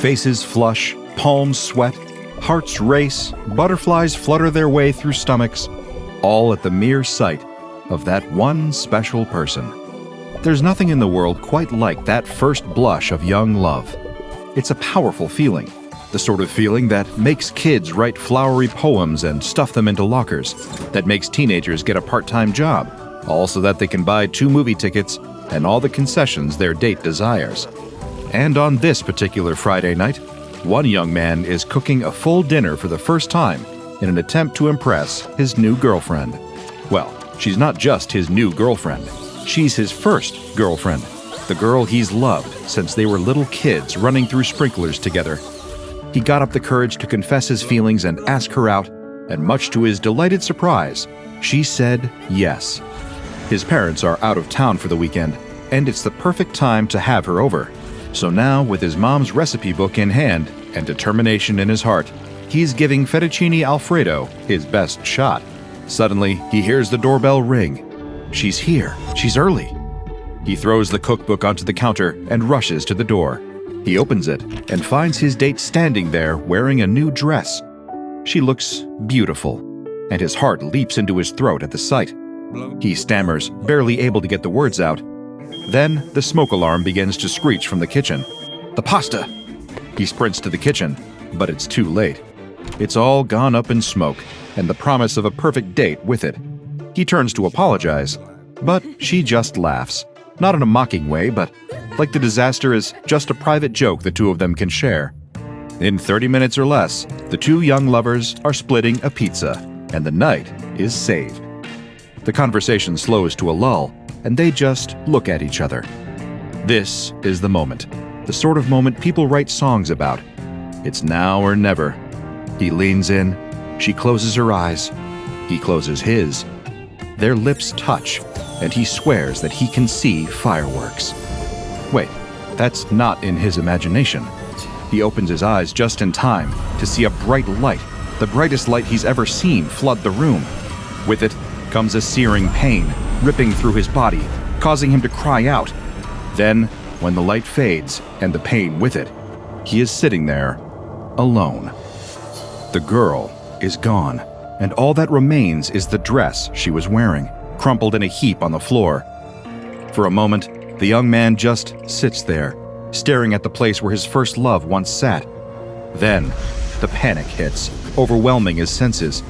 Faces flush, palms sweat, hearts race, butterflies flutter their way through stomachs, all at the mere sight of that one special person. There's nothing in the world quite like that first blush of young love. It's a powerful feeling, the sort of feeling that makes kids write flowery poems and stuff them into lockers, that makes teenagers get a part-time job, all so that they can buy 2 movie tickets and all the concessions their date desires. And on this particular Friday night, one young man is cooking a full dinner for the first time in an attempt to impress his new girlfriend. Well, she's not just his new girlfriend. She's his first girlfriend, the girl he's loved since they were little kids running through sprinklers together. He got up the courage to confess his feelings and ask her out, and much to his delighted surprise, she said yes. His parents are out of town for the weekend, and it's the perfect time to have her over. So now, with his mom's recipe book in hand and determination in his heart, he's giving fettuccine Alfredo his best shot. Suddenly, he hears the doorbell ring. She's here. She's early. He throws the cookbook onto the counter and rushes to the door. He opens it and finds his date standing there wearing a new dress. She looks beautiful, and his heart leaps into his throat at the sight. He stammers, barely able to get the words out. Then, the smoke alarm begins to screech from the kitchen. The pasta! He sprints to the kitchen, but it's too late. It's all gone up in smoke, and the promise of a perfect date with it. He turns to apologize, but she just laughs. Not in a mocking way, but like the disaster is just a private joke the two of them can share. In 30 minutes or less, the two young lovers are splitting a pizza, and the night is saved. The conversation slows to a lull, and they just look at each other. This is the moment, the sort of moment people write songs about. It's now or never. He leans in, she closes her eyes, he closes his. Their lips touch, and he swears that he can see fireworks. Wait, that's not in his imagination. He opens his eyes just in time to see a bright light, the brightest light he's ever seen, flood the room. With it comes a searing pain, ripping through his body, causing him to cry out. Then, when the light fades, and the pain with it, he is sitting there, alone. The girl is gone, and all that remains is the dress she was wearing, crumpled in a heap on the floor. For a moment, the young man just sits there, staring at the place where his first love once sat. Then, the panic hits, overwhelming his senses.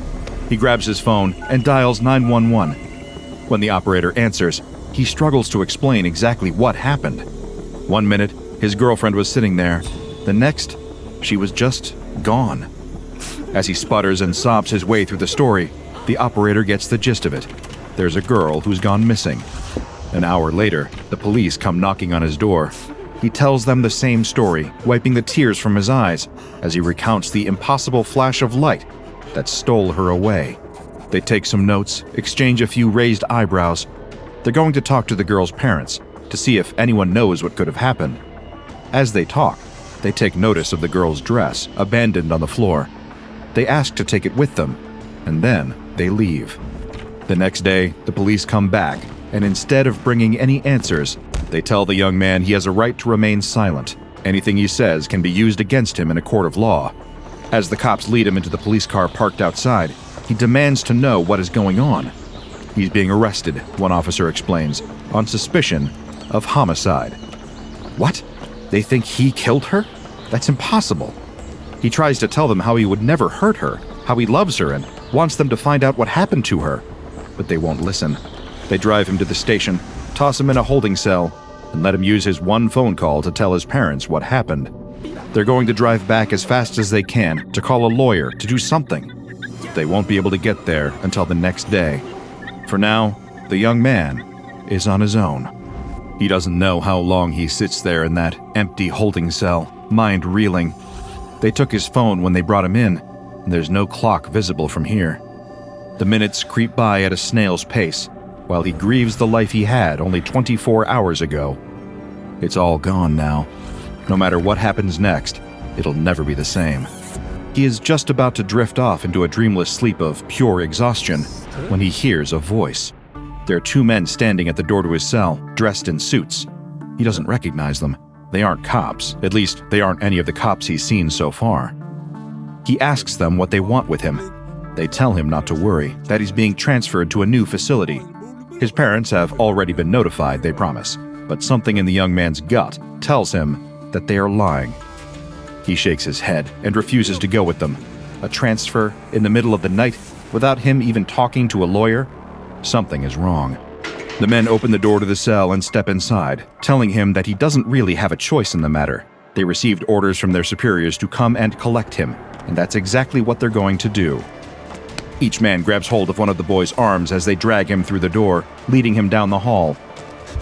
He grabs his phone and dials 911. When the operator answers, he struggles to explain exactly what happened. 1 minute, his girlfriend was sitting there. The next, she was just gone. As he sputters and sobs his way through the story, the operator gets the gist of it. There's a girl who's gone missing. An hour later, the police come knocking on his door. He tells them the same story, wiping the tears from his eyes as he recounts the impossible flash of light that stole her away. They take some notes, exchange a few raised eyebrows. They're going to talk to the girl's parents to see if anyone knows what could have happened. As they talk, they take notice of the girl's dress, abandoned on the floor. They ask to take it with them, and then they leave. The next day, the police come back, and instead of bringing any answers, they tell the young man he has a right to remain silent. Anything he says can be used against him in a court of law. As the cops lead him into the police car parked outside, he demands to know what is going on. He's being arrested, one officer explains, on suspicion of homicide. What? They think he killed her? That's impossible. He tries to tell them how he would never hurt her, how he loves her and wants them to find out what happened to her. But they won't listen. They drive him to the station, toss him in a holding cell, and let him use his one phone call to tell his parents what happened. They're going to drive back as fast as they can to call a lawyer to do something. They won't be able to get there until the next day. For now, the young man is on his own. He doesn't know how long he sits there in that empty holding cell, mind reeling. They took his phone when they brought him in, and there's no clock visible from here. The minutes creep by at a snail's pace, while he grieves the life he had only 24 hours ago. It's all gone now. No matter what happens next, it'll never be the same. He is just about to drift off into a dreamless sleep of pure exhaustion when he hears a voice. There are two men standing at the door to his cell, dressed in suits. He doesn't recognize them. They aren't cops. At least, they aren't any of the cops he's seen so far. He asks them what they want with him. They tell him not to worry, that he's being transferred to a new facility. His parents have already been notified, they promise, but something in the young man's gut tells him that they are lying. He shakes his head and refuses to go with them. A transfer in the middle of the night without him even talking to a lawyer? Something is wrong. The men open the door to the cell and step inside, telling him that he doesn't really have a choice in the matter. They received orders from their superiors to come and collect him, and that's exactly what they're going to do. Each man grabs hold of one of the boy's arms as they drag him through the door, leading him down the hall.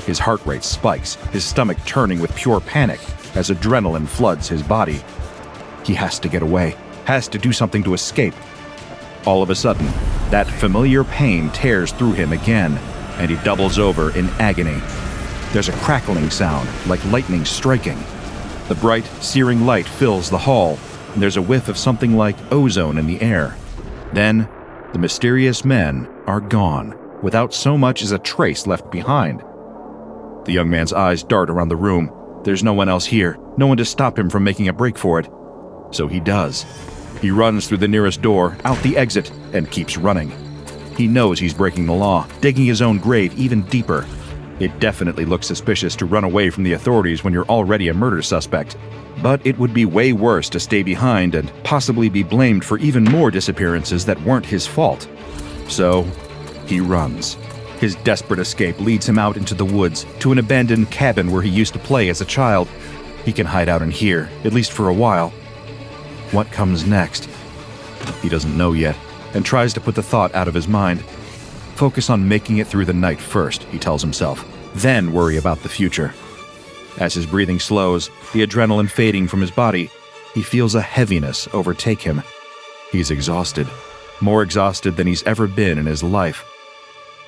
His heart rate spikes, his stomach turning with pure panic as adrenaline floods his body. He has to get away, has to do something to escape. All of a sudden, that familiar pain tears through him again, and he doubles over in agony. There's a crackling sound, like lightning striking. The bright, searing light fills the hall, and there's a whiff of something like ozone in the air. Then, the mysterious men are gone, without so much as a trace left behind. The young man's eyes dart around the room. There's no one else here, no one to stop him from making a break for it. So he does. He runs through the nearest door, out the exit, and keeps running. He knows he's breaking the law, digging his own grave even deeper. It definitely looks suspicious to run away from the authorities when you're already a murder suspect. But it would be way worse to stay behind and possibly be blamed for even more disappearances that weren't his fault. So, he runs. His desperate escape leads him out into the woods, to an abandoned cabin where he used to play as a child. He can hide out in here, at least for a while. What comes next? He doesn't know yet, and tries to put the thought out of his mind. Focus on making it through the night first, he tells himself, then worry about the future. As his breathing slows, the adrenaline fading from his body, he feels a heaviness overtake him. He's exhausted, more exhausted than he's ever been in his life.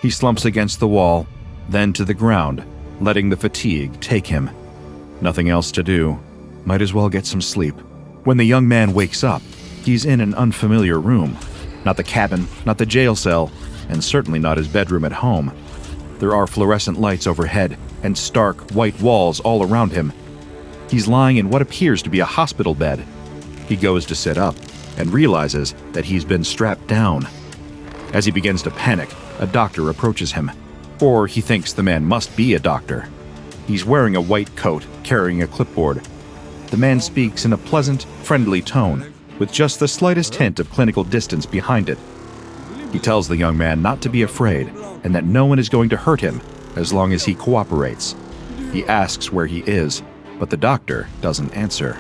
He slumps against the wall, then to the ground, letting the fatigue take him. Nothing else to do. Might as well get some sleep. When the young man wakes up, he's in an unfamiliar room. Not the cabin, not the jail cell, and certainly not his bedroom at home. There are fluorescent lights overhead and stark, white walls all around him. He's lying in what appears to be a hospital bed. He goes to sit up and realizes that he's been strapped down. As he begins to panic, a doctor approaches him. Or he thinks the man must be a doctor. He's wearing a white coat, carrying a clipboard. The man speaks in a pleasant, friendly tone, with just the slightest hint of clinical distance behind it. He tells the young man not to be afraid, and that no one is going to hurt him as long as he cooperates. He asks where he is, but the doctor doesn't answer.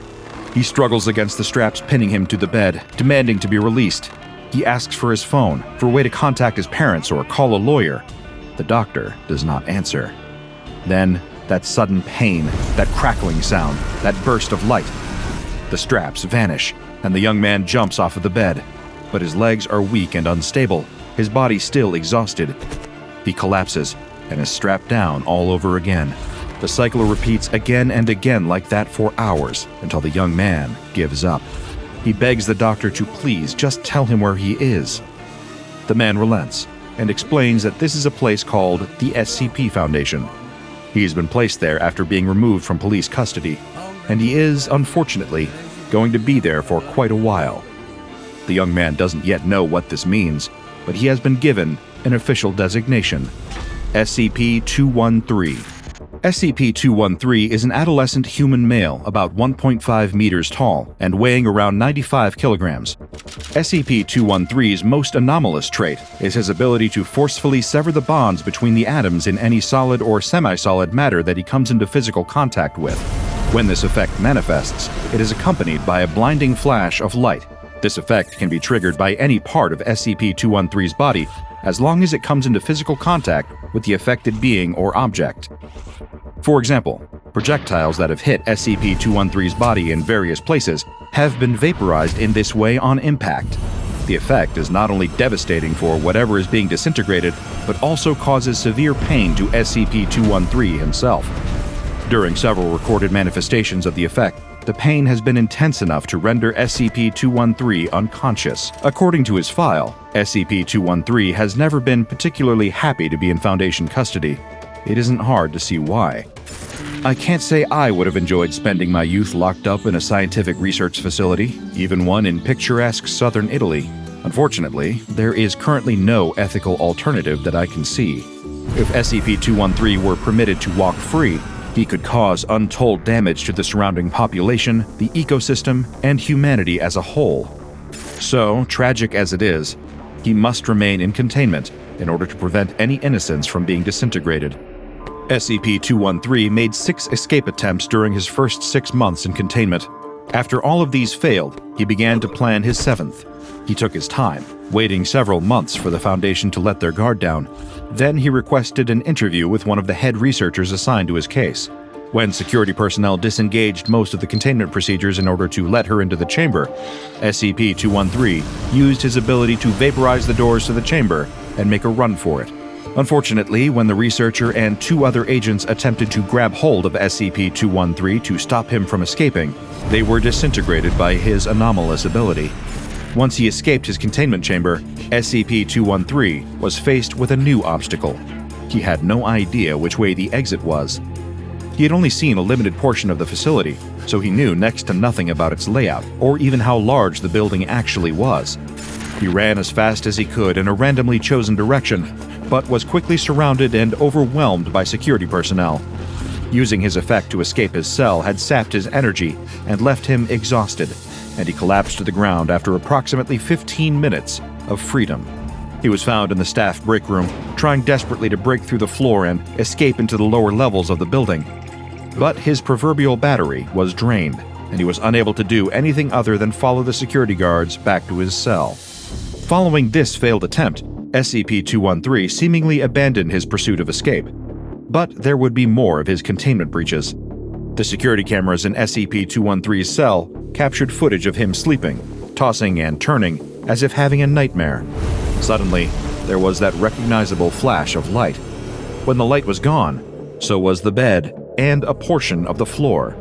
He struggles against the straps pinning him to the bed, demanding to be released. He asks for his phone, for a way to contact his parents or call a lawyer. The doctor does not answer. Then, that sudden pain, that crackling sound, that burst of light. The straps vanish, and the young man jumps off of the bed. But his legs are weak and unstable, his body still exhausted. He collapses and is strapped down all over again. The cycle repeats again and again like that for hours, until the young man gives up. He begs the doctor to please just tell him where he is. The man relents and explains that this is a place called the SCP Foundation. He's been placed there after being removed from police custody, and he is, unfortunately, going to be there for quite a while. The young man doesn't yet know what this means, but he has been given an official designation: SCP-213. SCP-213 is an adolescent human male about 1.5 meters tall and weighing around 95 kilograms. SCP-213's most anomalous trait is his ability to forcefully sever the bonds between the atoms in any solid or semi-solid matter that he comes into physical contact with. When this effect manifests, it is accompanied by a blinding flash of light. This effect can be triggered by any part of SCP-213's body, as long as it comes into physical contact with the affected being or object. For example, projectiles that have hit SCP-213's body in various places have been vaporized in this way on impact. The effect is not only devastating for whatever is being disintegrated, but also causes severe pain to SCP-213 himself. During several recorded manifestations of the effect, the pain has been intense enough to render SCP-213 unconscious. According to his file, SCP-213 has never been particularly happy to be in Foundation custody. It isn't hard to see why. I can't say I would have enjoyed spending my youth locked up in a scientific research facility, even one in picturesque southern Italy. Unfortunately, there is currently no ethical alternative that I can see. If SCP-213 were permitted to walk free, he could cause untold damage to the surrounding population, the ecosystem, and humanity as a whole. So, tragic as it is, he must remain in containment in order to prevent any innocents from being disintegrated. SCP-213 made 6 escape attempts during his first 6 months in containment. After all of these failed, he began to plan his 7th. He took his time, waiting several months for the Foundation to let their guard down. Then he requested an interview with one of the head researchers assigned to his case. When security personnel disengaged most of the containment procedures in order to let her into the chamber, SCP-213 used his ability to vaporize the doors to the chamber and make a run for it. Unfortunately, when the researcher and 2 other agents attempted to grab hold of SCP-213 to stop him from escaping, they were disintegrated by his anomalous ability. Once he escaped his containment chamber, SCP-213 was faced with a new obstacle. He had no idea which way the exit was. He had only seen a limited portion of the facility, so he knew next to nothing about its layout or even how large the building actually was. He ran as fast as he could in a randomly chosen direction, but was quickly surrounded and overwhelmed by security personnel. Using his effect to escape his cell had sapped his energy and left him exhausted, and he collapsed to the ground after approximately 15 minutes of freedom. He was found in the staff break room, trying desperately to break through the floor and escape into the lower levels of the building. But his proverbial battery was drained, and he was unable to do anything other than follow the security guards back to his cell. Following this failed attempt, SCP-213 seemingly abandoned his pursuit of escape. But there would be more of his containment breaches. The security cameras in SCP-213's cell captured footage of him sleeping, tossing and turning as if having a nightmare. Suddenly, there was that recognizable flash of light. When the light was gone, so was the bed and a portion of the floor.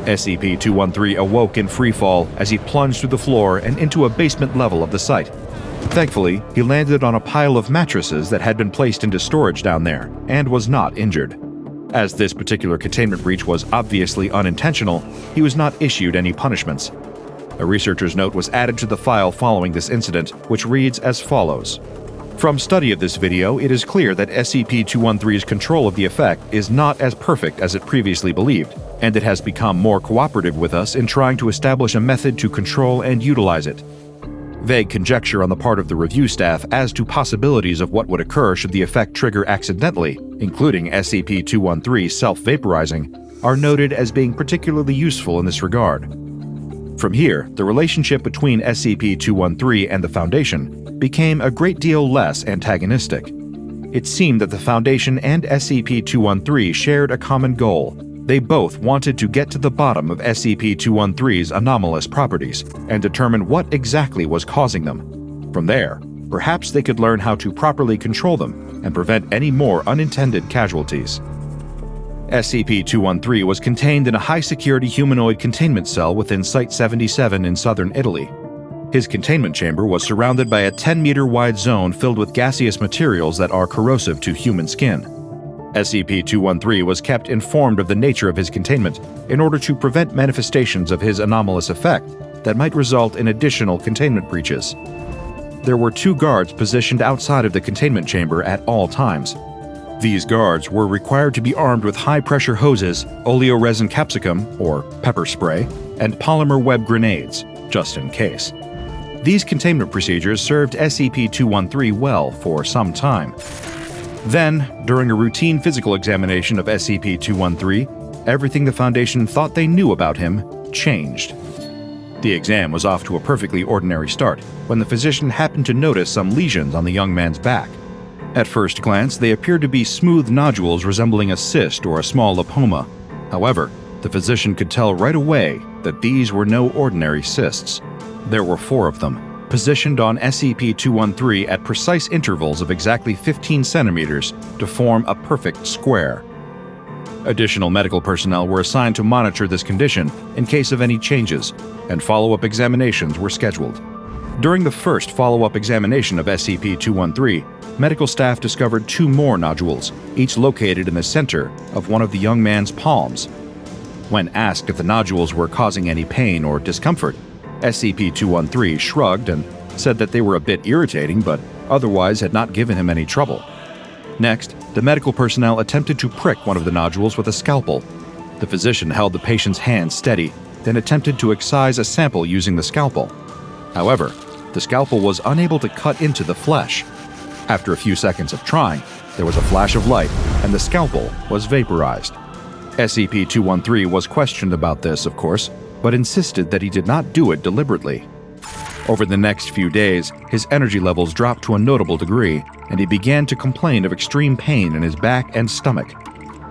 SCP-213 awoke in freefall as he plunged through the floor and into a basement level of the site. Thankfully, he landed on a pile of mattresses that had been placed into storage down there, and was not injured. As this particular containment breach was obviously unintentional, he was not issued any punishments. A researcher's note was added to the file following this incident, which reads as follows. From study of this video, it is clear that SCP-213's control of the effect is not as perfect as it previously believed, and it has become more cooperative with us in trying to establish a method to control and utilize it. Vague conjecture on the part of the review staff as to possibilities of what would occur should the effect trigger accidentally, including SCP-213 self-vaporizing, are noted as being particularly useful in this regard. From here, the relationship between SCP-213 and the Foundation became a great deal less antagonistic. It seemed that the Foundation and SCP-213 shared a common goal. They both wanted to get to the bottom of SCP-213's anomalous properties and determine what exactly was causing them. From there, perhaps they could learn how to properly control them and prevent any more unintended casualties. SCP-213 was contained in a high-security humanoid containment cell within Site-77 in southern Italy. His containment chamber was surrounded by a 10-meter-wide zone filled with gaseous materials that are corrosive to human skin. SCP-213 was kept informed of the nature of his containment in order to prevent manifestations of his anomalous effect that might result in additional containment breaches. There were 2 guards positioned outside of the containment chamber at all times. These guards were required to be armed with high-pressure hoses, oleoresin capsicum, or pepper spray, and polymer web grenades, just in case. These containment procedures served SCP-213 well for some time. Then, during a routine physical examination of SCP-213, everything the Foundation thought they knew about him changed. The exam was off to a perfectly ordinary start when the physician happened to notice some lesions on the young man's back. At first glance, they appeared to be smooth nodules resembling a cyst or a small lipoma. However, the physician could tell right away that these were no ordinary cysts. There were 4 of them, positioned on SCP-213 at precise intervals of exactly 15 centimeters to form a perfect square. Additional medical personnel were assigned to monitor this condition in case of any changes, and follow-up examinations were scheduled. During the first follow-up examination of SCP-213, medical staff discovered 2 more nodules, each located in the center of one of the young man's palms. When asked if the nodules were causing any pain or discomfort, SCP-213 shrugged and said that they were a bit irritating but otherwise had not given him any trouble. Next, the medical personnel attempted to prick one of the nodules with a scalpel. The physician held the patient's hand steady, then attempted to excise a sample using the scalpel. However, the scalpel was unable to cut into the flesh. After a few seconds of trying, there was a flash of light and the scalpel was vaporized. SCP-213 was questioned about this, of course, but insisted that he did not do it deliberately. Over the next few days, his energy levels dropped to a notable degree, and he began to complain of extreme pain in his back and stomach.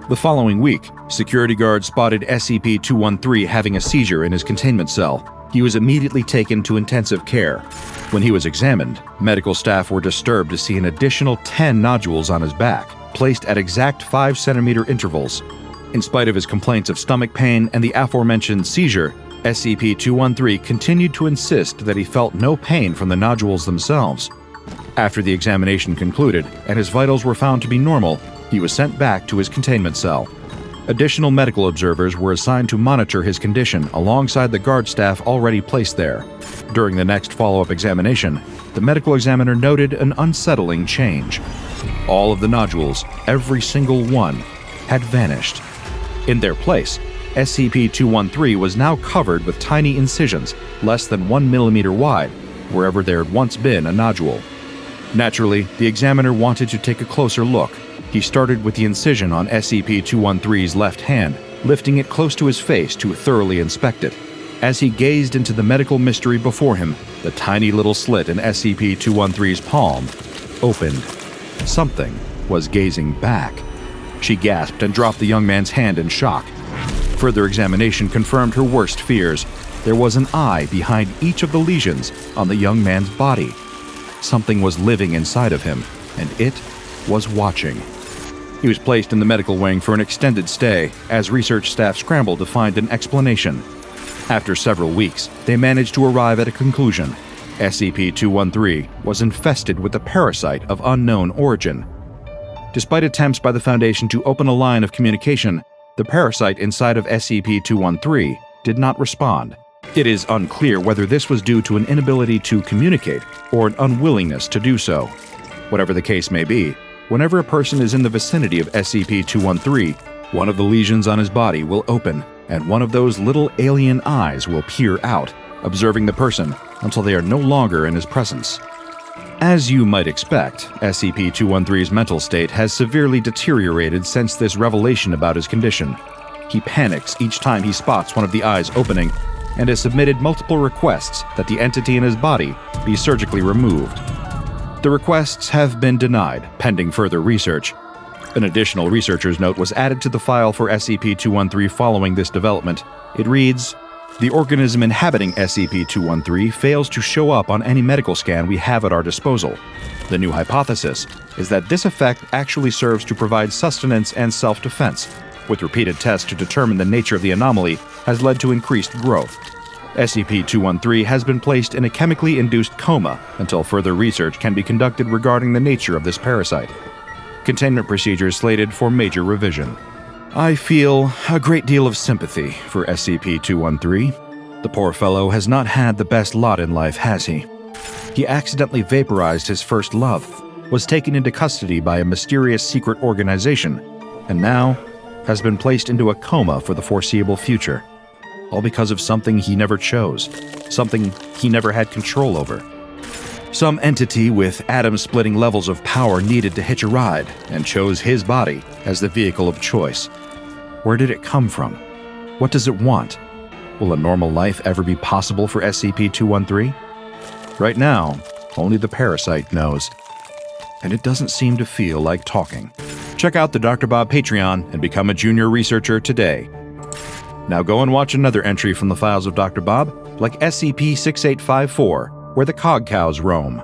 The following week, security guards spotted SCP-213 having a seizure in his containment cell. He was immediately taken to intensive care. When he was examined, medical staff were disturbed to see an additional 10 nodules on his back, placed at exact 5-centimeter intervals. In spite of his complaints of stomach pain and the aforementioned seizure, SCP-213 continued to insist that he felt no pain from the nodules themselves. After the examination concluded and his vitals were found to be normal, he was sent back to his containment cell. Additional medical observers were assigned to monitor his condition alongside the guard staff already placed there. During the next follow-up examination, the medical examiner noted an unsettling change. All of the nodules, every single one, had vanished. In their place, SCP-213 was now covered with tiny incisions, less than 1 millimeter wide, wherever there had once been a nodule. Naturally, the examiner wanted to take a closer look. He started with the incision on SCP-213's left hand, lifting it close to his face to thoroughly inspect it. As he gazed into the medical mystery before him, the tiny little slit in SCP-213's palm opened. Something was gazing back. She gasped and dropped the young man's hand in shock. Further examination confirmed her worst fears. There was an eye behind each of the lesions on the young man's body. Something was living inside of him, and it was watching. He was placed in the medical wing for an extended stay as research staff scrambled to find an explanation. After several weeks, they managed to arrive at a conclusion. SCP-213 was infested with a parasite of unknown origin. Despite attempts by the Foundation to open a line of communication, the parasite inside of SCP-213 did not respond. It is unclear whether this was due to an inability to communicate or an unwillingness to do so. Whatever the case may be, whenever a person is in the vicinity of SCP-213, one of the lesions on his body will open, and one of those little alien eyes will peer out, observing the person until they are no longer in his presence. As you might expect, SCP-213's mental state has severely deteriorated since this revelation about his condition. He panics each time he spots one of the eyes opening, and has submitted multiple requests that the entity in his body be surgically removed. The requests have been denied, pending further research. An additional researcher's note was added to the file for SCP-213 following this development. It reads, "The organism inhabiting SCP-213 fails to show up on any medical scan we have at our disposal. The new hypothesis is that this effect actually serves to provide sustenance and self-defense, with repeated tests to determine the nature of the anomaly has led to increased growth. SCP-213 has been placed in a chemically induced coma until further research can be conducted regarding the nature of this parasite. Containment procedures slated for major revision." I feel a great deal of sympathy for SCP-213. The poor fellow has not had the best lot in life, has he? He accidentally vaporized his first love, was taken into custody by a mysterious secret organization, and now has been placed into a coma for the foreseeable future. All because of something he never chose, something he never had control over. Some entity with atom-splitting levels of power needed to hitch a ride and chose his body as the vehicle of choice. Where did it come from? What does it want? Will a normal life ever be possible for SCP-213? Right now, only the parasite knows. And it doesn't seem to feel like talking. Check out the DrBob Patreon and become a junior researcher today. Now go and watch another entry from the files of DrBob, like SCP-6854, where the cog cows roam.